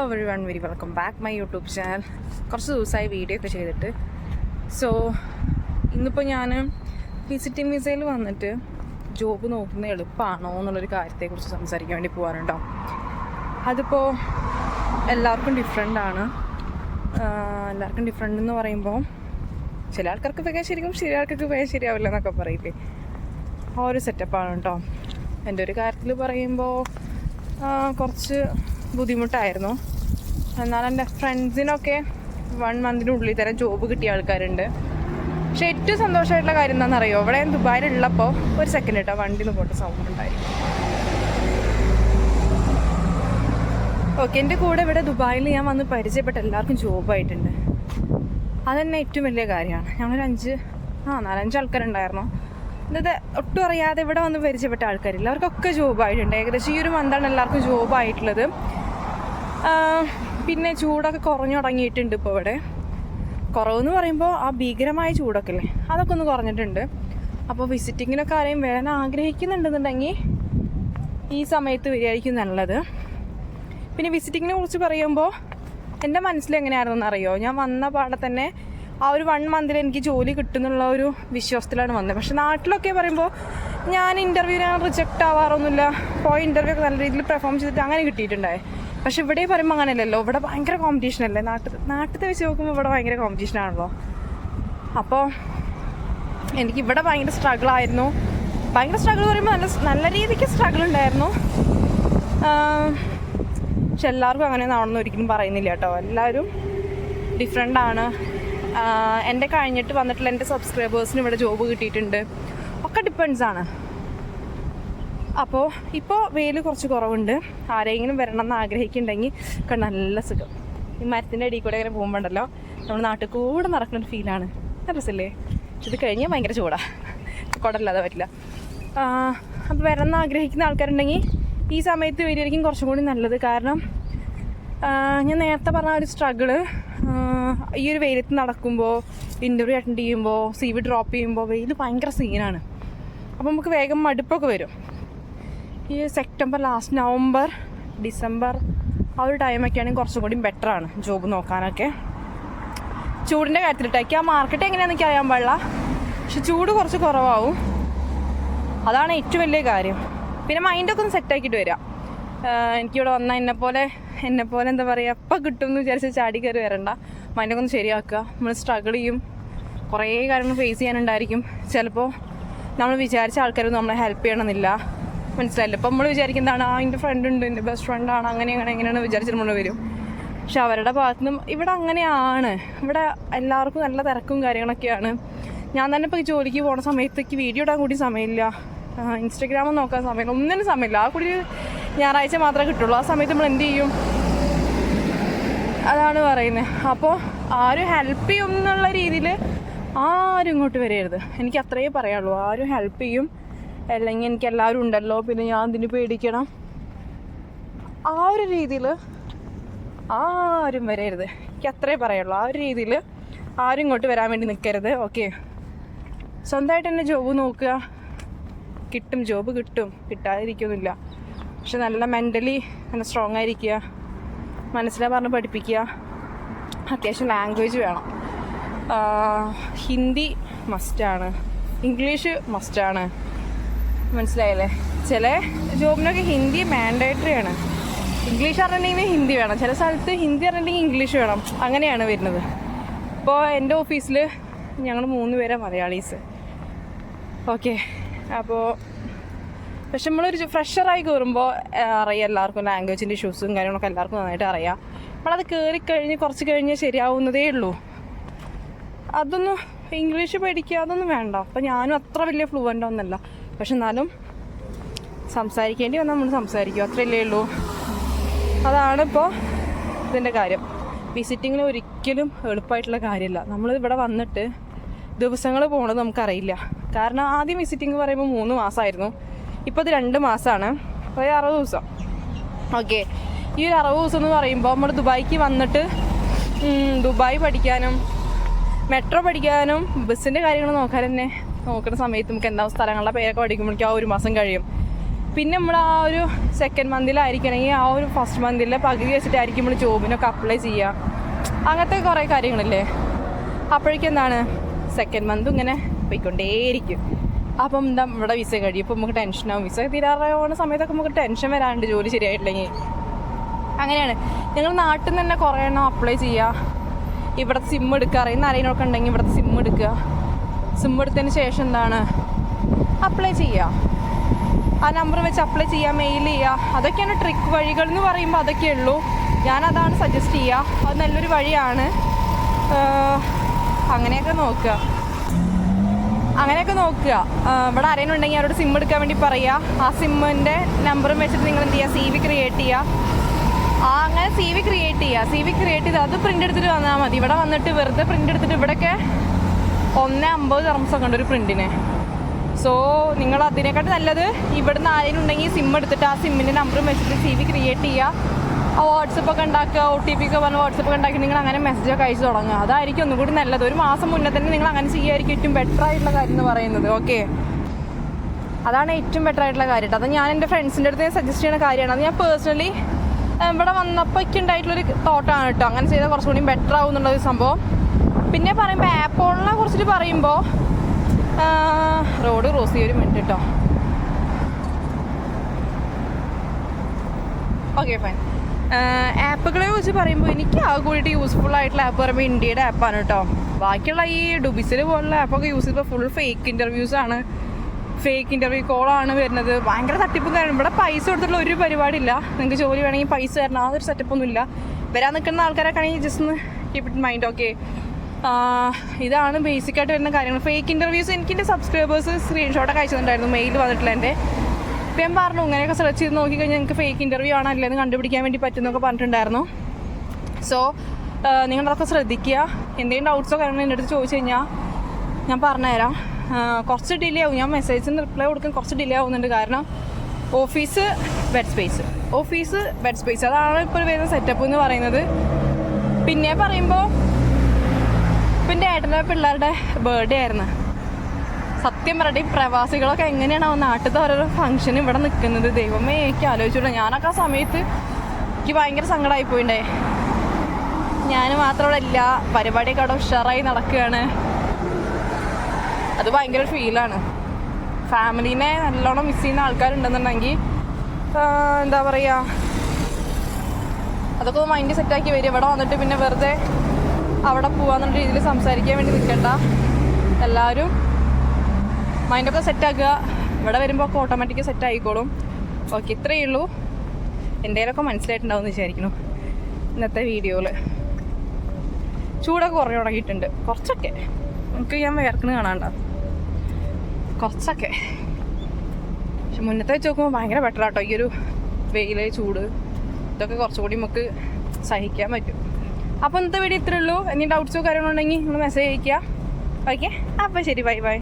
Every one very welcome back my YouTube channel. കുറച്ച് ദിവസമായി video ഒക്കെ ചെയ്തിട്ട്. സോ ഇന്നിപ്പോൾ ഞാൻ വിസിറ്റിംഗ് വിസയിൽ വന്നിട്ട് ജോബ് നോക്കുന്നത് എളുപ്പമാണോ എന്നുള്ളൊരു കാര്യത്തെക്കുറിച്ച് സംസാരിക്കാൻ വേണ്ടി പോകാനുണ്ടോ. അതിപ്പോൾ എല്ലാവർക്കും ഡിഫറെൻ്റാണ്. എല്ലാവർക്കും ഡിഫറെൻ്റ് എന്ന് പറയുമ്പോൾ ചില ആൾക്കാർക്ക് പോയാൽ ശരിക്കും ചില ആൾക്കാർക്ക് പോയാൽ ശരിയാവില്ല എന്നൊക്കെ പറയില്ലേ, ആ ഒരു സെറ്റപ്പാണ് കേട്ടോ. എൻ്റെ ഒരു കാര്യത്തിൽ പറയുമ്പോൾ കുറച്ച് ബുദ്ധിമുട്ടായിരുന്നു. എന്നാൽ എൻ്റെ ഫ്രണ്ട്സിനൊക്കെ 1 മന്തിനുള്ളിൽ തന്നെ ജോബ് കിട്ടിയ ആൾക്കാരുണ്ട്. പക്ഷെ ഏറ്റവും സന്തോഷമായിട്ടുള്ള കാര്യം എന്താണെന്നറിയോ, ഇവിടെ ഞാൻ ദുബായിലുള്ളപ്പോൾ ഒരു സെക്കൻഡ് കേട്ടോ, വണ്ടിയിൽ പോയിട്ട് സൗണ്ട് ഉണ്ടായി. ഓക്കെ, എൻ്റെ കൂടെ ഇവിടെ ദുബായിൽ ഞാൻ വന്ന് പരിചയപ്പെട്ട എല്ലാവർക്കും ജോബായിട്ടുണ്ട്. അതെന്നെ ഏറ്റവും വലിയ കാര്യമാണ്. ഞങ്ങളൊരു 4-5 ആൾക്കാരുണ്ടായിരുന്നു. ഇത് ഒട്ടും അറിയാതെ ഇവിടെ വന്ന് പരിചയപ്പെട്ട ആൾക്കാരില്ല, അവർക്കൊക്കെ ജോബായിട്ടുണ്ട്. ഏകദേശം ഈ ഒരു മന്താണ് എല്ലാവർക്കും ജോബായിട്ടുള്ളത്. പിന്നെ ചൂടൊക്കെ കുറഞ്ഞു തുടങ്ങിയിട്ടുണ്ട് ഇപ്പോൾ ഇവിടെ. കുറവെന്ന് പറയുമ്പോൾ ആ ഭീകരമായ ചൂടൊക്കെ അല്ലേ, അതൊക്കെ ഒന്ന് കുറഞ്ഞിട്ടുണ്ട്. അപ്പോൾ വിസിറ്റിങ്ങിനൊക്കെ ആരെയും വരാൻ ആഗ്രഹിക്കുന്നുണ്ടെന്നുണ്ടെങ്കിൽ ഈ സമയത്ത് വരികയായിരിക്കും നല്ലത്. പിന്നെ വിസിറ്റിങ്ങിനെ കുറിച്ച് പറയുമ്പോൾ എൻ്റെ മനസ്സിൽ എങ്ങനെയാണെന്ന് അറിയോ, ഞാൻ വന്ന പാടെ തന്നെ ആ ഒരു 1 മന്തിൽ എനിക്ക് ജോലി കിട്ടുന്നുള്ള ഒരു വിശ്വാസത്തിലാണ് വന്നത്. പക്ഷെ നാട്ടിലൊക്കെ പറയുമ്പോൾ ഞാൻ റിജക്റ്റ് ആവാറൊന്നുമില്ല. പോയ ഇൻ്റർവ്യൂ ഒക്കെ നല്ല രീതിയിൽ പെർഫോം ചെയ്തിട്ട് അങ്ങനെ കിട്ടിയിട്ടുണ്ടായി. പക്ഷെ ഇവിടെ പറയുമ്പോൾ അങ്ങനെയല്ലല്ലോ, ഇവിടെ ഭയങ്കര കോമ്പറ്റീഷനല്ലേ. നാട്ടിലത്തെ വെച്ച് നോക്കുമ്പോൾ ഇവിടെ ഭയങ്കര കോമ്പറ്റീഷനാണല്ലോ. അപ്പോൾ എനിക്കിവിടെ ഭയങ്കര സ്ട്രഗിളായിരുന്നു. ഭയങ്കര സ്ട്രഗിൾ പറയുമ്പോൾ നല്ല രീതിക്ക് സ്ട്രഗിൾ ഉണ്ടായിരുന്നു. പക്ഷെ എല്ലാവർക്കും അങ്ങനെ ആവണമെന്ന് ഒരിക്കലും പറയുന്നില്ല കേട്ടോ. എല്ലാവരും ഡിഫറെൻ്റാണ്. എൻ്റെ കഴിഞ്ഞിട്ട് വന്നിട്ടുള്ള എൻ്റെ സബ്സ്ക്രൈബേഴ്സിന് ഇവിടെ ജോബ് കിട്ടിയിട്ടുണ്ട്. ഒക്കെ ഡിപ്പെൻസ് ആണ്. അപ്പോൾ ഇപ്പോൾ വെയിൽ കുറച്ച് കുറവുണ്ട്. ആരെങ്കിലും വരണം എന്ന് ആഗ്രഹിക്കുന്നുണ്ടെങ്കിൽ ഒക്കെ നല്ല സുഖം. ഈ മരത്തിൻ്റെ അടിയിൽ കൂടെ ഇങ്ങനെ പോകുമ്പോണ്ടല്ലോ, നമ്മുടെ നാട്ടിൽ കൂടെ നടക്കുന്ന ഒരു ഫീലാണ്. രസമല്ലേ? ഇത് കഴിഞ്ഞാൽ ഭയങ്കര ചൂടാണ്, കുടല്ലാതെ പറ്റില്ല. അപ്പോൾ വരണം എന്ന് ആഗ്രഹിക്കുന്ന ആൾക്കാരുണ്ടെങ്കിൽ ഈ സമയത്ത് വരികയായിരിക്കും കുറച്ചും കൂടി നല്ലത്. കാരണം ഞാൻ നേരത്തെ പറഞ്ഞ ഒരു സ്ട്രഗിള് ഈ ഒരു വെയിലത്ത് നടക്കുമ്പോൾ, ഇൻ്റർവ്യൂ അറ്റൻഡ് ചെയ്യുമ്പോൾ, CV ഡ്രോപ്പ് ചെയ്യുമ്പോൾ വെയിൽ ഭയങ്കര സീനാണ്. അപ്പോൾ നമുക്ക് വേഗം മടുപ്പൊക്കെ വരും. ഈ സെപ്റ്റംബർ ലാസ്റ്റ്, നവംബർ, ഡിസംബർ ആ ഒരു ടൈമൊക്കെ ആണെങ്കിൽ കുറച്ചും കൂടി ബെറ്ററാണ് ജോബ് നോക്കാനൊക്കെ. ചൂടിൻ്റെ കാര്യത്തിലിട്ടേക്ക് ആ മാർക്കറ്റ് എങ്ങനെയാണെന്ന് എനിക്ക് അറിയാൻ പാടില്ല, പക്ഷെ ചൂട് കുറച്ച് കുറവാകും. അതാണ് ഏറ്റവും വലിയ കാര്യം. പിന്നെ മൈൻഡൊക്കെ ഒന്ന് സെറ്റാക്കിയിട്ട് വരിക. എനിക്കിവിടെ വന്നാൽ എന്നെപ്പോലെ എന്താ പറയുക, എപ്പോൾ കിട്ടും എന്ന് വിചാരിച്ച് ചാടി കയറി വരണ്ട. മൈൻഡൊക്കെ ഒന്ന് ശരിയാക്കുക. നമ്മൾ സ്ട്രഗിൾ ചെയ്യും, കുറേ കാര്യങ്ങൾ ഫേസ് ചെയ്യാനുണ്ടായിരിക്കും. ചിലപ്പോൾ നമ്മൾ വിചാരിച്ച ആൾക്കാരൊന്നും നമ്മളെ ഹെൽപ്പ് ചെയ്യണമെന്നില്ല, മനസ്സിലായില്ല. ഇപ്പോൾ നമ്മൾ വിചാരിക്കുന്നതാണ് എൻ്റെ ഫ്രണ്ട് ഉണ്ട്, എൻ്റെ ബെസ്റ്റ് ഫ്രണ്ടാണ്, അങ്ങനെയാണ് വിചാരിച്ചിട്ട് നമ്മൾ വരും. പക്ഷെ അവരുടെ ഭാഗത്തുനിന്നും ഇവിടെ അങ്ങനെയാണ്. ഇവിടെ എല്ലാവർക്കും നല്ല തിരക്കും കാര്യങ്ങളൊക്കെയാണ്. ഞാൻ തന്നെ ഇപ്പോൾ ജോലിക്ക് പോകുന്ന സമയത്തേക്ക് വീഡിയോ ഇടാൻ കൂടി സമയമില്ല, ഇൻസ്റ്റഗ്രാമും നോക്കാൻ സമയമില്ല, ഒന്നിനും സമയമില്ല. ആ കൂടി ഞായറാഴ്ച മാത്രമേ കിട്ടുള്ളൂ. ആ സമയത്ത് നമ്മൾ എന്ത് ചെയ്യും, അതാണ് പറയുന്നത്. അപ്പോൾ ആരും ഹെൽപ്പ് ചെയ്യും എന്നുള്ള രീതിയിൽ ആരും ഇങ്ങോട്ട് വരരുത്. എനിക്ക് അത്രയേ പറയാനുള്ളൂ. ആരും ഹെൽപ്പ് ചെയ്യും, അല്ലെങ്കിൽ എനിക്ക് എല്ലാവരും ഉണ്ടല്ലോ, പിന്നെ ഞാൻ ഇതിന് പേടിക്കണം, ആ ഒരു രീതിയിൽ ആരും വരരുത്. എനിക്ക് അത്രയേ പറയുള്ളൂ. ആ ഒരു രീതിയിൽ ആരും ഇങ്ങോട്ട് വരാൻ വേണ്ടി നിൽക്കരുത്. ഓക്കെ, സ്വന്തമായിട്ട് തന്നെ ജോബ് നോക്കുക. കിട്ടും, ജോബ് കിട്ടും, കിട്ടാതിരിക്കുന്നില്ല. പക്ഷെ നല്ല മെൻ്റലി നല്ല സ്ട്രോങ് ആയിരിക്കുക, മനസ്സിലായി പറഞ്ഞ് പഠിപ്പിക്കുക. അത്യാവശ്യം ലാംഗ്വേജ് വേണം. ഹിന്ദി മസ്റ്റാണ്, ഇംഗ്ലീഷ് മസ്റ്റാണ്, മനസ്സിലായില്ലേ? ചില ജോബിനൊക്കെ ഹിന്ദി മാൻഡേറ്ററി ആണ്. ഇംഗ്ലീഷ് അറിഞ്ഞിട്ടുണ്ടെങ്കിൽ ഹിന്ദി വേണം, ചില സ്ഥലത്ത് ഹിന്ദി അറിഞ്ഞിട്ടുണ്ടെങ്കിൽ ഇംഗ്ലീഷ് വേണം, അങ്ങനെയാണ് വരുന്നത്. ഇപ്പോൾ എൻ്റെ ഓഫീസിൽ ഞങ്ങൾ 3 പേരാണ് മലയാളീസ്. ഓക്കെ, അപ്പോൾ പക്ഷെ നമ്മളൊരു ഫ്രഷറായി കയറുമ്പോൾ അറിയാം, എല്ലാവർക്കും ലാംഗ്വേജിൻ്റെ ഇഷ്യൂസും കാര്യങ്ങളൊക്കെ എല്ലാവർക്കും നന്നായിട്ട് അറിയാം. നമ്മളത് കയറിക്കഴിഞ്ഞ് കുറച്ച് കഴിഞ്ഞ് ശരിയാവുന്നതേ ഉള്ളൂ. അതൊന്നും ഇംഗ്ലീഷ് പഠിക്കുക അതൊന്നും വേണ്ട. അപ്പോൾ ഞാനും അത്ര വലിയ ഫ്ലുവൻ്റ് ഒന്നുമല്ല, പക്ഷെ എന്നാലും സംസാരിക്കേണ്ടി വന്നാൽ നമ്മൾ സംസാരിക്കും, അത്രയല്ലേ ഉള്ളൂ. അതാണിപ്പോൾ ഇതിൻ്റെ കാര്യം. വിസിറ്റിങ്ങിന് ഒരിക്കലും എളുപ്പമായിട്ടുള്ള കാര്യമില്ല. നമ്മൾ ഇവിടെ വന്നിട്ട് ദിവസങ്ങൾ പോകണത് നമുക്കറിയില്ല. കാരണം ആദ്യം വിസിറ്റിംഗ് പറയുമ്പോൾ 3 മാസമായിരുന്നു, ഇപ്പോൾ ഇത് 2 മാസമാണ്, അതായത് 60 ദിവസം. ഓക്കെ, ഈ ഒരു 60 ദിവസം എന്ന് പറയുമ്പോൾ നമ്മൾ ദുബായിക്ക് വന്നിട്ട് ദുബായ് പഠിക്കാനും മെട്രോ പഠിക്കാനും ബസ്സിൻ്റെ കാര്യങ്ങൾ നോക്കാൻ തന്നെ നോക്കുന്ന സമയത്ത് നമുക്ക് എന്താ സ്ഥലങ്ങളുടെ പേരൊക്കെ പഠിക്കുമ്പോഴേക്കും ആ 1 മാസം കഴിയും. പിന്നെ നമ്മൾ ആ ഒരു സെക്കൻഡ് മന്തിലായിരിക്കണമെങ്കിൽ ആ ഒരു ഫസ്റ്റ് മന്തിലെ പകുതി വെച്ചിട്ടായിരിക്കും നമ്മൾ ജോബിനൊക്കെ അപ്ലൈ ചെയ്യുക. അങ്ങനത്തെ കുറേ കാര്യങ്ങളില്ലേ. അപ്പോഴേക്കും എന്താണ് സെക്കൻഡ് മന്തും ഇങ്ങനെ പോയിക്കൊണ്ടേയിരിക്കും. അപ്പം എന്താ ഇവിടെ വിസ കഴിയും. ഇപ്പോൾ നമുക്ക് ടെൻഷനാവും. വിസ തീരാറാവുന്ന സമയത്തൊക്കെ നമുക്ക് ടെൻഷൻ വരാറുണ്ട് ജോലി ശരിയായിട്ടില്ലെങ്കിൽ. അങ്ങനെയാണ്. നിങ്ങൾ നാട്ടിൽ നിന്ന് തന്നെ കുറേ എണ്ണം അപ്ലൈ ചെയ്യുക. ഇവിടുത്തെ സിം എടുക്കുക. അറിയുന്ന ആരെങ്കിലുമൊക്കെ ഉണ്ടെങ്കിൽ ഇവിടുത്തെ സിം എടുക്കുക. സിം എടുത്തതിന് ശേഷം എന്താണ് അപ്ലൈ ചെയ്യുക. ആ നമ്പർ വെച്ച് അപ്ലൈ ചെയ്യുക, മെയിൽ ചെയ്യുക. അതൊക്കെയാണ് ട്രിക്ക് വഴികൾ എന്ന് പറയുമ്പോൾ അതൊക്കെ ഉള്ളൂ. ഞാനതാണ് സജസ്റ്റ് ചെയ്യുക. അത് നല്ലൊരു വഴിയാണ്. അങ്ങനെയൊക്കെ നോക്കുക. ഇവിടെ ആരെങ്കിലും ഉണ്ടെങ്കിൽ അവരോട് സിം എടുക്കാൻ വേണ്ടി പറയുക. ആ സിമ്മിൻ്റെ നമ്പറും വെച്ചിട്ട് നിങ്ങൾ എന്ത് ചെയ്യുക, CV ക്രിയേറ്റ് ചെയ്യുക. അങ്ങനെ CV ക്രിയേറ്റ് ചെയ്ത് അത് പ്രിൻ്റ് എടുത്തിട്ട് വന്നാൽ മതി. ഇവിടെ വന്നിട്ട് വെറുതെ പ്രിൻ്റ് എടുത്തിട്ട് ഇവിടെയൊക്കെ 1.50 ദിർഹംസ് ഉണ്ട് ഒരു പ്രിൻറ്റിന്. സോ നിങ്ങൾ അതിനെക്കാട്ട് നല്ലത് ഇവിടുന്ന് ആരെങ്കിലും ഉണ്ടെങ്കിൽ സിം എടുത്തിട്ട് ആ സിമ്മിൻ്റെ നമ്പറും വെച്ചിട്ട് CV ക്രിയേറ്റ് ചെയ്യുക. ആ വാട്സപ്പൊക്കെ ഉണ്ടാക്കുക, OTP ഒക്കെ പറഞ്ഞ് വാട്സപ്പൊക്കെ ഉണ്ടാക്കി നിങ്ങൾ അങ്ങനെ മെസ്സേജൊക്കെ അയച്ചു തുടങ്ങുക. അതായിരിക്കും ഒന്നും കൂടി നല്ലത്. ഒരു മാസം മുന്നേ തന്നെ നിങ്ങൾ അങ്ങനെ ചെയ്യുമായിരിക്കും ഏറ്റവും ബെറ്റർ ആയിട്ടുള്ള കാര്യം എന്ന് പറയുന്നത്. ഓക്കെ, അതാണ് ഏറ്റവും ബെറ്റർ ആയിട്ടുള്ള കാര്യം. അത് ഞാൻ എൻ്റെ ഫ്രണ്ട്സിൻ്റെ അടുത്ത് സജസ്റ്റ് ചെയ്യുന്ന കാര്യമാണ്. അത് ഞാൻ പേഴ്സണലി ഇവിടെ വന്നപ്പോൾ എനിക്ക് ഉണ്ടായിട്ടുള്ളൊരു തോട്ടാണ് കേട്ടോ. അങ്ങനെ ചെയ്താൽ കുറച്ചുകൂടി ബെറ്റർ ആവും എന്നുള്ളൊരു സംഭവം. പിന്നെ പറയുമ്പോൾ ആപ്പോളിനെ കുറിച്ചിട്ട് പറയുമ്പോൾ റോഡ് ക്രോസ് ചെയ്യൊരു മിനിറ്റ് കേട്ടോ. Okay fine. ആപ്പുകളെ കുറിച്ച് പറയുമ്പോൾ എനിക്ക് ആ കൂടിയിട്ട് യൂസ്ഫുൾ ആയിട്ടുള്ള ആപ്പ് പറയുമ്പോൾ ഇന്ത്യയുടെ ആപ്പാണ് കേട്ടോ. ബാക്കിയുള്ള ഈ ഡുബിസിൽ പോലുള്ള ആപ്പൊക്കെ യൂസ് ചെയ്തപ്പോൾ ഫുൾ ഫേക്ക് ഇൻ്റർവ്യൂസാണ്, ഫേക്ക് ഇൻ്റർവ്യൂ കോളാണ് വരുന്നത്. ഭയങ്കര തട്ടിപ്പും കാര്യം. ഇവിടെ പൈസ കൊടുത്തിട്ടുള്ള ഒരു പരിപാടിയില്ല. നിങ്ങൾക്ക് ജോലി വേണമെങ്കിൽ പൈസ തരണം, അതൊരു സെറ്റപ്പൊന്നും ഇല്ല. വരാൻ നിൽക്കുന്ന ആൾക്കാരൊക്കെ ആണെങ്കിൽ ജസ്റ്റ് ഒന്ന് കീപ്പ് ഇറ്റ് മൈൻഡ്. ഓക്കെ, ഇതാണ് ബേസിക്കായിട്ട് വരുന്ന കാര്യങ്ങൾ. ഫേക്ക് ഇൻ്റർവ്യൂസ് എനിക്ക് എൻ്റെ സബ്സ്ക്രൈബേഴ്സ് സ്ക്രീൻഷോട്ടൊക്കെ അയച്ചിട്ടുണ്ടായിരുന്നു, മെയിൽ വന്നിട്ടില്ല എൻ്റെ. ഇപ്പം ഞാൻ പറഞ്ഞു ഇങ്ങനെയൊക്കെ സെർച്ച് ചെയ്ത് നോക്കിക്കഴിഞ്ഞാൽ നിങ്ങൾക്ക് ഫേക്ക് ഇൻ്റർവ്യൂ ആണോ അല്ലേന്ന് കണ്ടുപിടിക്കാൻ വേണ്ടി പറ്റുമെന്നൊക്കെ പറഞ്ഞിട്ടുണ്ടായിരുന്നു. സോ നിങ്ങളതൊക്കെ ശ്രദ്ധിക്കുക. എന്തെങ്കിലും ഡൗട്ട്സോ കാര്യങ്ങളോ എൻ്റെ അടുത്ത് ചോദിച്ചു കഴിഞ്ഞാൽ ഞാൻ പറഞ്ഞുതരാം. കുറച്ച് ഡിലേ ആവും. ഞാൻ മെസ്സേജിന് റിപ്ലൈ കൊടുക്കാൻ കുറച്ച് ഡിലേ ആവുന്നുണ്ട്. കാരണം ഓഫീസ് ബെഡ് സ്പേസ് അതാണ് ഇപ്പോൾ വരുന്ന സെറ്റപ്പ് എന്ന് പറയുന്നത്. പിന്നെ പറയുമ്പോൾ പിന്നെ ഏട്ടൻ്റെ പിള്ളേരുടെ ബർത്ത്ഡേ ആയിരുന്നു. സത്യം പറയട്ടെ, ഈ പ്രവാസികളൊക്കെ എങ്ങനെയാണ് നാട്ടിലത്തെ ഓരോരോ ഫംഗ്ഷൻ ഇവിടെ നിൽക്കുന്നത്. ദൈവമേ, എനിക്ക് ആലോചിച്ചിട്ടുണ്ടോ. ഞാനൊക്കെ ആ സമയത്ത് എനിക്ക് ഭയങ്കര സങ്കടമായി പോയിണ്ടേ. ഞാൻ മാത്രമവിടെ ഇല്ല, പരിപാടിയൊക്കെ അവിടെ ഉഷാറായി നടക്കുകയാണ്. അത് ഭയങ്കര ഒരു ഫീലാണ്. ഫാമിലീനെ നല്ലോണം മിസ് ചെയ്യുന്ന ആൾക്കാരുണ്ടെന്നുണ്ടെങ്കിൽ എന്താ പറയുക, അതൊക്കെ ഒന്ന് മൈൻഡ് സെറ്റാക്കി വരും. ഇവിടെ വന്നിട്ട് പിന്നെ വെറുതെ അവിടെ പോകാന്നുള്ള രീതിയിൽ സംസാരിക്കാൻ വേണ്ടി നിൽക്കണ്ട. എല്ലാവരും മൈൻഡൊക്കെ സെറ്റാക്കുക. ഇവിടെ വരുമ്പോൾ ഒക്കെ ഓട്ടോമാറ്റിക് സെറ്റ് ആയിക്കോളും. ഓക്കെ, ഇത്രയേ ഉള്ളൂ. എന്തെങ്കിലുമൊക്കെ മനസ്സിലായിട്ടുണ്ടാവും എന്ന് വിചാരിക്കുന്നു ഇന്നത്തെ വീഡിയോയിൽ. ചൂടൊക്കെ കുറഞ്ഞു തുടങ്ങിയിട്ടുണ്ട് കുറച്ചൊക്കെ. നമുക്ക് ഞാൻ വേർക്കണ് കാണാണ്ട കുറച്ചൊക്കെ. പക്ഷെ മുന്നത്തെ വെച്ച് നോക്കുമ്പോൾ ഭയങ്കര ബെറ്റർ ആട്ടോ. ഈ ഒരു വെയിൽ, ചൂട്, ഇതൊക്കെ കുറച്ചുകൂടി നമുക്ക് സഹിക്കാൻ പറ്റും. അപ്പോൾ ഇന്നത്തെ വീഡിയോ ഇത്രയേ ഉള്ളൂ. ഇനി ഡൗട്ട്സോ കാര്യങ്ങളുണ്ടെങ്കിൽ നിങ്ങൾ മെസ്സേജ് അയയ്ക്കുക. ഓക്കെ, അപ്പോൾ ശരി, ബൈ.